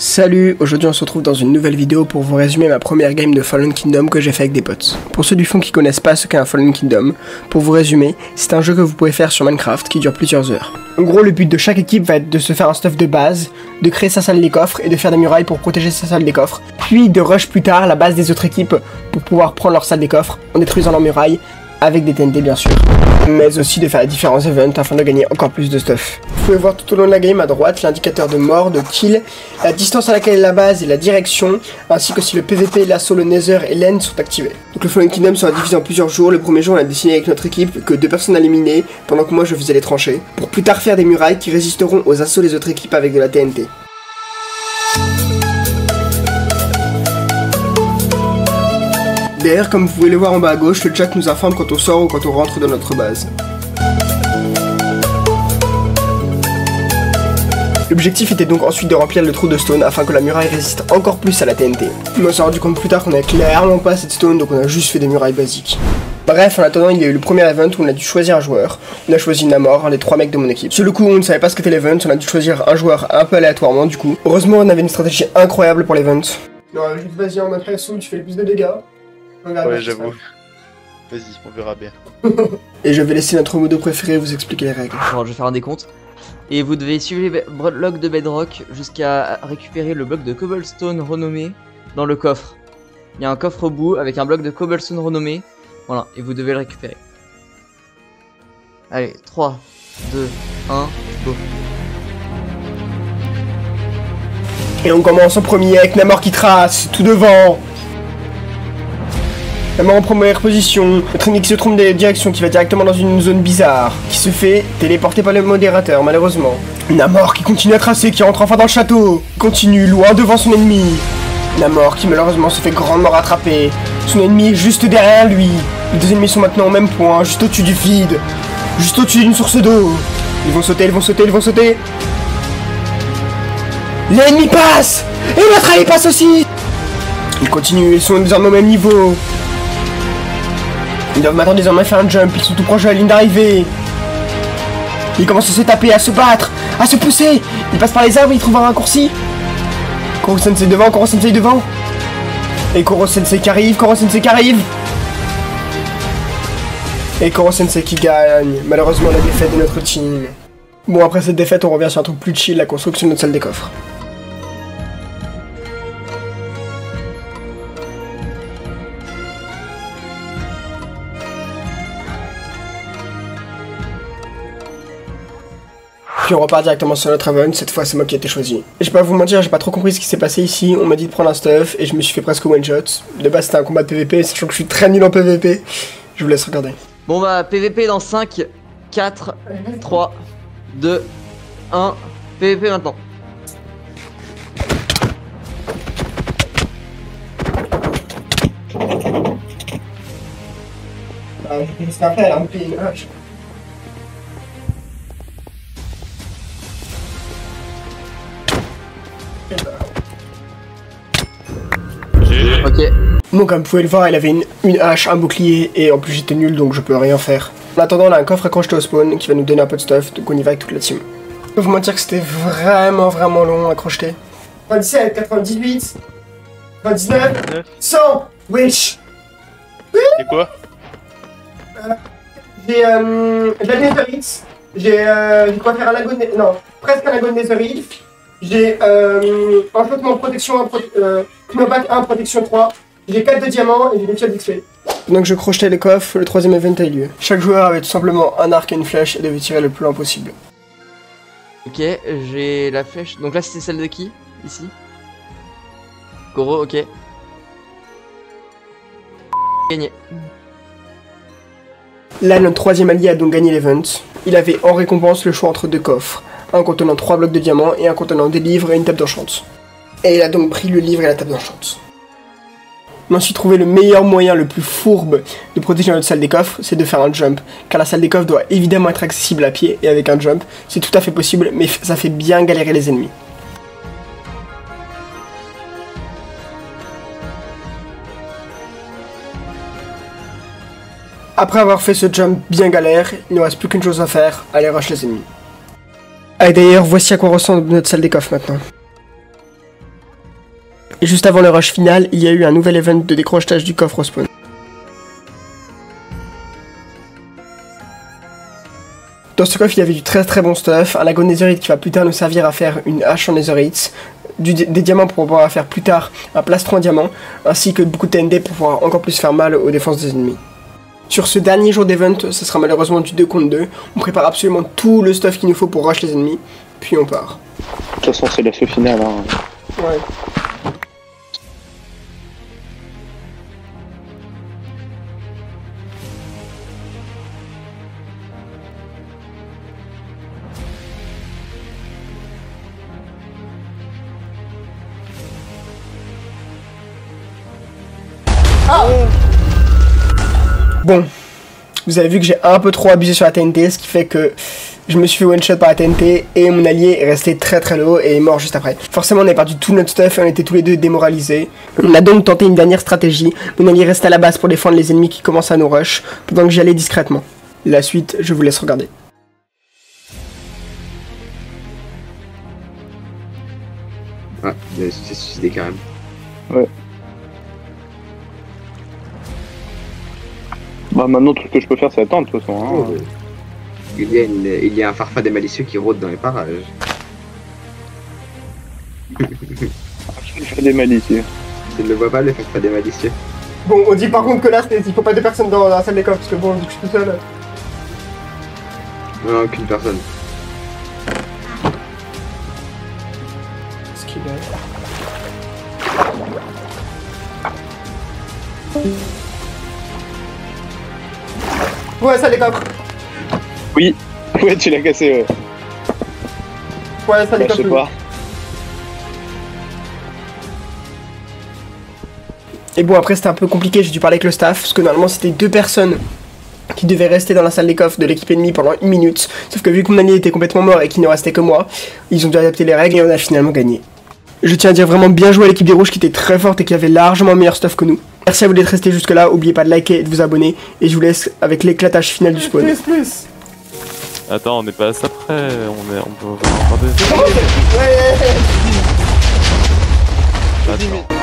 Salut, aujourd'hui on se retrouve dans une nouvelle vidéo pour vous résumer ma première game de Fallen Kingdom que j'ai fait avec des potes. Pour ceux du fond qui connaissent pas ce qu'est un Fallen Kingdom, pour vous résumer, c'est un jeu que vous pouvez faire sur Minecraft qui dure plusieurs heures. En gros, le but de chaque équipe va être de se faire un stuff de base, de créer sa salle des coffres et de faire des murailles pour protéger sa salle des coffres, puis de rush plus tard la base des autres équipes pour pouvoir prendre leur salle des coffres en détruisant leurs murailles, avec des TNT bien sûr, mais aussi de faire différents events afin de gagner encore plus de stuff. Vous pouvez voir tout au long de la game à droite l'indicateur de mort, de kill, la distance à laquelle est la base et la direction, ainsi que si le PVP, l'assaut, le nether et l'end sont activés. Donc le Fallen Kingdom sera divisé en plusieurs jours. Le premier jour on a décidé avec notre équipe que 2 personnes à éliminer, pendant que moi je faisais les tranchées, pour plus tard faire des murailles qui résisteront aux assauts des autres équipes avec de la TNT. D'ailleurs, comme vous pouvez le voir en bas à gauche, le chat nous informe quand on sort ou quand on rentre dans notre base. L'objectif était donc ensuite de remplir le trou de stone afin que la muraille résiste encore plus à la TNT. Mais on s'est rendu compte plus tard qu'on avait clairement pas cette stone, donc on a juste fait des murailles basiques. Bref, en attendant, il y a eu le premier event où on a dû choisir un joueur. On a choisi Namor, un des 3 mecs de mon équipe. Sur le coup, on ne savait pas ce qu'était l'event, on a dû choisir un joueur un peu aléatoirement du coup. Heureusement, on avait une stratégie incroyable pour l'event. Non, juste vas-y en mode Ressoum, tu fais le plus de dégâts. Ouais, j'avoue. Vas-y, on verra bien. Et je vais laisser notre modo préféré vous expliquer les règles. Alors, je vais faire un décompte. Et vous devez suivre les blocs de bedrock jusqu'à récupérer le bloc de cobblestone renommé dans le coffre. Il y a un coffre au bout avec un bloc de cobblestone renommé. Voilà, et vous devez le récupérer. Allez, 3, 2, 1, go. Et on commence en premier avec Namor qui trace, tout devant. Namor en première position, notre ennemi qui se trompe de direction, qui va directement dans une zone bizarre, qui se fait téléporter par le modérateur malheureusement. Namor qui continue à tracer, qui rentre enfin dans le château, continue loin devant son ennemi. Namor qui malheureusement se fait grandement rattraper, son ennemi est juste derrière lui. Les 2 ennemis sont maintenant au même point, juste au-dessus du vide, juste au-dessus d'une source d'eau. Ils vont sauter, ils vont sauter, ils vont sauter. L'ennemi passe, et l'autre il passe aussi. Ils continuent, ils sont désormais au même niveau. Ils doivent maintenant désormais faire un jump, ils sont tout proches de la ligne d'arrivée. Ils commencent à se taper, à se battre, à se pousser. Ils passent par les arbres, ils trouvent un raccourci. Koro Sensei devant, Koro Sensei devant. Et Koro Sensei qui arrive, Koro Sensei qui arrive. Et Koro Sensei qui gagne. Malheureusement la défaite de notre team. Bon, après cette défaite, on revient sur un truc plus chill, la construction de notre salle des coffres. Puis on repart directement sur notre event, cette fois c'est moi qui ai été choisi. Et je vais pas vous mentir, j'ai pas trop compris ce qui s'est passé ici, on m'a dit de prendre un stuff et je me suis fait presque one shot. De base c'était un combat de PVP, sachant que je suis très nul en PVP. Je vous laisse regarder. Bon bah, PVP dans 5, 4, 3, 2, 1, PVP maintenant. C'est après, elle a un peu une hache. Ok. Bon, comme vous pouvez le voir, il avait une hache, un bouclier, et en plus j'étais nul donc je peux rien faire. En attendant, on a un coffre accroché au spawn qui va nous donner un peu de stuff, donc on y va avec toute la team. Je peux vous mentir que c'était vraiment long à crocheter. 97, 98, 99, 100, wesh. C'est quoi? J'ai de la netherite, j'ai quoi faire un lago de non, presque un lago de netherite. J'ai enchantement protection 1, knockback 1, protection 3. J'ai 4 de diamants et j'ai des fioles d'XP. Pendant que je crochetais les coffres, le 3ème event a eu lieu. Chaque joueur avait tout simplement un arc et une flèche et devait tirer le plus loin possible. Ok, j'ai la flèche. Donc là c'était celle de qui? Ici Koro, ok. Gagné. Là, notre 3ème allié a donc gagné l'event. Il avait en récompense le choix entre 2 coffres. Un contenant 3 blocs de diamants et un contenant des livres et une table d'enchante. Et il a donc pris le livre et la table d'enchante. On a ensuite trouvé le meilleur moyen, le plus fourbe de protéger notre salle des coffres, c'est de faire un jump. Car la salle des coffres doit évidemment être accessible à pied et avec un jump, c'est tout à fait possible, mais ça fait bien galérer les ennemis. Après avoir fait ce jump bien galère, il ne reste plus qu'une chose à faire, aller rush les ennemis. Ah, et d'ailleurs, voici à quoi ressemble notre salle des coffres maintenant. Et juste avant le rush final, il y a eu un nouvel event de décrochetage du coffre au spawn. Dans ce coffre, il y avait du très bon stuff, un lago netherite qui va plus tard nous servir à faire une hache en netherite, des diamants pour pouvoir faire plus tard un plastron en diamant, ainsi que beaucoup de TNT pour pouvoir encore plus faire mal aux défenses des ennemis. Sur ce dernier jour d'event, ce sera malheureusement du 2 contre 2, on prépare absolument tout le stuff qu'il nous faut pour rush les ennemis, puis on part. De toute façon, c'est l'assaut final. Hein. Ouais. Ah bon, vous avez vu que j'ai un peu trop abusé sur la TNT, ce qui fait que je me suis fait one shot par la TNT et mon allié est resté très low et est mort juste après. Forcément on a perdu tout notre stuff et on était tous les deux démoralisés. On a donc tenté une dernière stratégie, mon allié reste à la base pour défendre les ennemis qui commencent à nous rush, pendant que j'y allais discrètement. La suite, je vous laisse regarder. Ah, il s'est suicidé carrément. Ouais. Bah maintenant tout ce que je peux faire c'est attendre de toute façon. Hein. Oh. Il y a un farfadet malicieux qui rôde dans les parages. Je fais des malicieux. Tu ne le vois pas le farfadet malicieux? Bon, on dit par contre que là, il faut pas deux personnes dans la salle des coffres, parce que bon, vu que je suis tout seul... Non, aucune personne. Ce qu'il est... Ouais, ça les coffres. Oui, ouais tu l'as cassé ouais. Ouais, ça les Bah, je sais coffres. pas. Et bon, après c'était un peu compliqué, j'ai dû parler avec le staff, parce que normalement c'était 2 personnes qui devaient rester dans la salle des coffres de l'équipe ennemie pendant 1 minute. Sauf que vu que mon allié était complètement mort et qu'il ne restait que moi, ils ont dû adapter les règles et on a finalement gagné. Je tiens à dire vraiment bien joué à l'équipe des rouges qui était très forte et qui avait largement meilleur stuff que nous. Merci à vous d'être restés jusque là, n'oubliez pas de liker et de vous abonner, et je vous laisse avec l'éclatage final du spawn. Plus. Attends, on n'est pas à ça près, on peut encore des... Ouais. Attends.